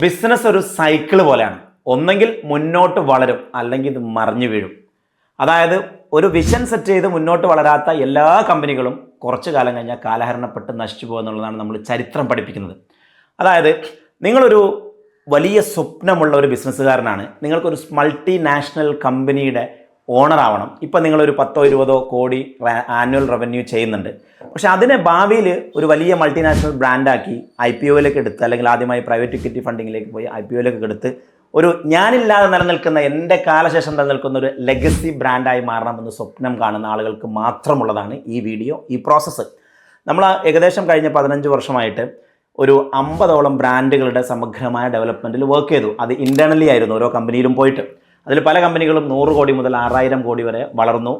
Business ഒരു cycle പോലെയാണ്. ഒന്നെങ്കിൽ മുന്നോട്ട് വളരും, അല്ലെങ്കിൽ ഇത് മറിഞ്ഞു വീഴും. അതായത് ഒരു വിഷൻ സെറ്റ് ചെയ്ത് മുന്നോട്ട് വളരാത്ത എല്ലാ കമ്പനികളും കുറച്ചു കാലം കഴിഞ്ഞാൽ കാലഹരണപ്പെട്ട് നശിച്ചു പോകുമെന്നുള്ളതാണ് നമ്മൾ ചരിത്രം പഠിപ്പിക്കുന്നത്. അതായത് നിങ്ങളൊരു വലിയ സ്വപ്നമുള്ള ഒരു ബിസിനസ്സുകാരനാണ്, നിങ്ങൾക്കൊരു മൾട്ടി നാഷണൽ കമ്പനിയുടെ ഓണർ ആവണം. ഇപ്പം നിങ്ങളൊരു 10-20 കോടി ആനുവൽ റവന്യൂ ചെയ്യുന്നുണ്ട്. പക്ഷെ അതിനെ ഭാവിയിൽ ഒരു വലിയ മൾട്ടിനാഷണൽ ബ്രാൻഡാക്കി IPOയിലേക്ക് എടുത്ത്, അല്ലെങ്കിൽ ആദ്യമായി പ്രൈവറ്റ് ഇക്വിറ്റി ഫണ്ടിങ്ങിലേക്ക് പോയി IPOയിലേക്ക് എടുത്ത് ഒരു ഞാനില്ലാതെ നിലനിൽക്കുന്ന, എൻ്റെ കാലശേഷം നിലനിൽക്കുന്ന ഒരു ലെഗസി ബ്രാൻഡായി മാറണമെന്ന് സ്വപ്നം കാണുന്ന ആളുകൾക്ക് മാത്രമുള്ളതാണ് ഈ വീഡിയോ, ഈ പ്രോസസ്സ്. നമ്മൾ ഏകദേശം കഴിഞ്ഞ 15 വർഷമായിട്ട് ഒരു 50ഓളം ബ്രാൻഡുകളുടെ സമഗ്രമായ ഡെവലപ്മെൻറ്റിൽ വർക്ക് ചെയ്തു. അത് ഇൻറ്റേർണലി ആയിരുന്നു, ഓരോ കമ്പനിയിലും പോയിട്ട്. അതിൽ പല കമ്പനികളും 100 കോടി മുതൽ 6000 കോടി വരെ വളർന്നു.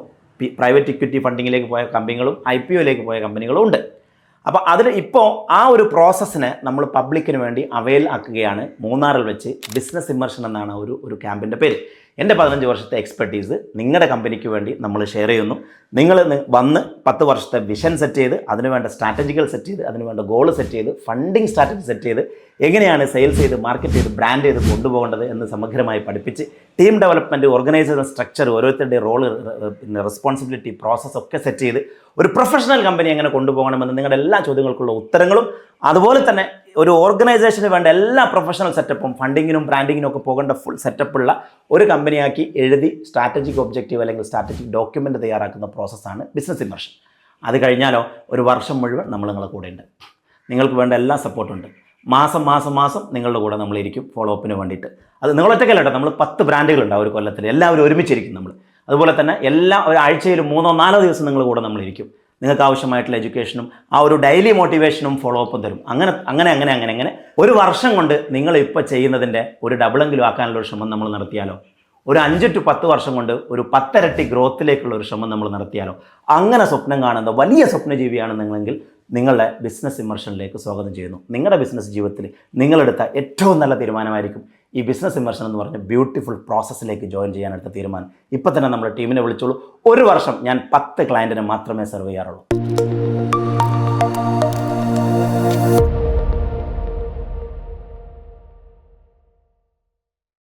പ്രൈവറ്റ് ഇക്വിറ്റി ഫണ്ടിങ്ങിലേക്ക് പോയ കമ്പനികളും IPOയിലേക്ക് പോയ കമ്പനികളും ഉണ്ട്. അപ്പോൾ അതിൽ ഇപ്പോൾ ആ ഒരു പ്രോസസ്സിനെ നമ്മൾ പബ്ലിക്കിന് വേണ്ടി അവൈൽ ആക്കുകയാണ്. മൂന്നാറിൽ വെച്ച് ബിസിനസ് ഇമ്മർഷൻ എന്നാണ് ഒരു ക്യാമ്പിൻ്റെ പേര്. എൻ്റെ 15 വർഷത്തെ എക്സ്പെർട്ടീസ് നിങ്ങളുടെ കമ്പനിക്ക് വേണ്ടി നമ്മൾ ഷെയർ ചെയ്യുന്നു. നിങ്ങൾ വന്ന് 10 വർഷത്തെ വിഷൻ സെറ്റ് ചെയ്ത്, അതിനുവേണ്ട സ്ട്രാറ്റജികൾ സെറ്റ് ചെയ്ത്, അതിനുവേണ്ട ഗോൾ സെറ്റ് ചെയ്ത്, ഫണ്ടിങ് സ്ട്രാറ്റജി സെറ്റ് ചെയ്ത്, എങ്ങനെയാണ് സെയിൽസ് ചെയ്ത്, മാർക്കറ്റ് ചെയ്ത്, ബ്രാൻഡ് ചെയ്ത് കൊണ്ടുപോകേണ്ടത് എന്ന് സമഗ്രമായി പഠിപ്പിച്ച്, ടീം ഡെവലപ്മെൻറ്റ്, ഓർഗനൈസേഷൻ സ്ട്രക്ചർ, ഓരോരുത്തരുടെ റോള്, റെസ്പോൺസിബിലിറ്റി, പ്രോസസ്സ് ഒക്കെ സെറ്റ് ചെയ്ത് ഒരു പ്രൊഫഷണൽ കമ്പനി എങ്ങനെ കൊണ്ടുപോകണമെന്ന് നിങ്ങളുടെ എല്ലാ ചോദ്യങ്ങൾക്കുള്ള ഉത്തരങ്ങളും, അതുപോലെ തന്നെ ഒരു ഓർഗനൈസേഷന് വേണ്ട എല്ലാ പ്രൊഫഷണൽ സെറ്റപ്പും, ഫണ്ടിങ്ങിനും ബ്രാൻഡിങ്ങിനും ഒക്കെ പോകേണ്ട ഫുൾ സെറ്റപ്പുള്ള ഒരു കമ്പനിയാക്കി എഴുതി സ്ട്രാറ്റജിക് ഒബ്ജക്റ്റീവ് അല്ലെങ്കിൽ സ്ട്രാറ്റജിക് ഡോക്യുമെൻ്റ് തയ്യാറാക്കുന്ന പ്രോസസ്സാണ് ബിസിനസ് ഇമ്മർഷൻ. അത് കഴിഞ്ഞാലോ ഒരു വർഷം മുഴുവൻ നമ്മൾ നിങ്ങളുടെ കൂടെ ഉണ്ട്. നിങ്ങൾക്ക് വേണ്ട എല്ലാ സപ്പോർട്ടും ഉണ്ട്. മാസം നിങ്ങളുടെ കൂടെ നമ്മളിരിക്കും ഫോളോ അപ്പിന് വേണ്ടിയിട്ട്. അത് നിങ്ങളൊറ്റക്കല്ല കേട്ടോ, നമ്മൾ 10 ബ്രാൻഡുകളുണ്ടാവും ഒരു കൊല്ലത്തിൽ, എല്ലാവരും ഒരുമിച്ചിരിക്കും നമ്മൾ. അതുപോലെ തന്നെ ഒരാഴ്ചയിൽ 3-4 ദിവസം നിങ്ങളുടെ കൂടെ നമ്മളിരിക്കും. നിങ്ങൾക്ക് ആവശ്യമായിട്ടുള്ള എഡ്യൂക്കേഷനും ആ ഒരു ഡെയിലി മോട്ടിവേഷനും ഫോളോ അപ്പും തരും. അങ്ങനെ ഒരു വർഷം കൊണ്ട് നിങ്ങൾ ഇപ്പോൾ ചെയ്യുന്നതിൻ്റെ ഒരു ഡബിളെങ്കിലും ആക്കാനുള്ള ഒരു ശ്രമം നമ്മൾ നടത്തിയാലോ, ഒരു 5 to 10 വർഷം കൊണ്ട് ഒരു 10 ഇരട്ടി ഗ്രോത്തിലേക്കുള്ള ഒരു ശ്രമം നമ്മൾ നടത്തിയാലോ, അങ്ങനെ സ്വപ്നം കാണുന്ന വലിയ സ്വപ്നജീവിയാണ് നിങ്ങളെങ്കിൽ നിങ്ങളുടെ ബിസിനസ് ഇമ്മർഷനിലേക്ക് സ്വാഗതം ചെയ്യുന്നു. നിങ്ങളുടെ ബിസിനസ് ജീവിതത്തിൽ നിങ്ങളെടുത്ത ഏറ്റവും നല്ല തീരുമാനമായിരിക്കും ഈ ബിസിനസ് ഇമ്മർഷൻ എന്ന് പറഞ്ഞ ബ്യൂട്ടിഫുൾ പ്രോസസ്സിലേക്ക് ജോയിൻ ചെയ്യാനെടുത്ത തീരുമാനം. ഇപ്പം തന്നെ നമ്മുടെ ടീമിനെ വിളിച്ചോളൂ. ഒരു വർഷം ഞാൻ 10 ക്ലയൻറ്റിനെ മാത്രമേ സെർവ് ചെയ്യാറുള്ളൂ.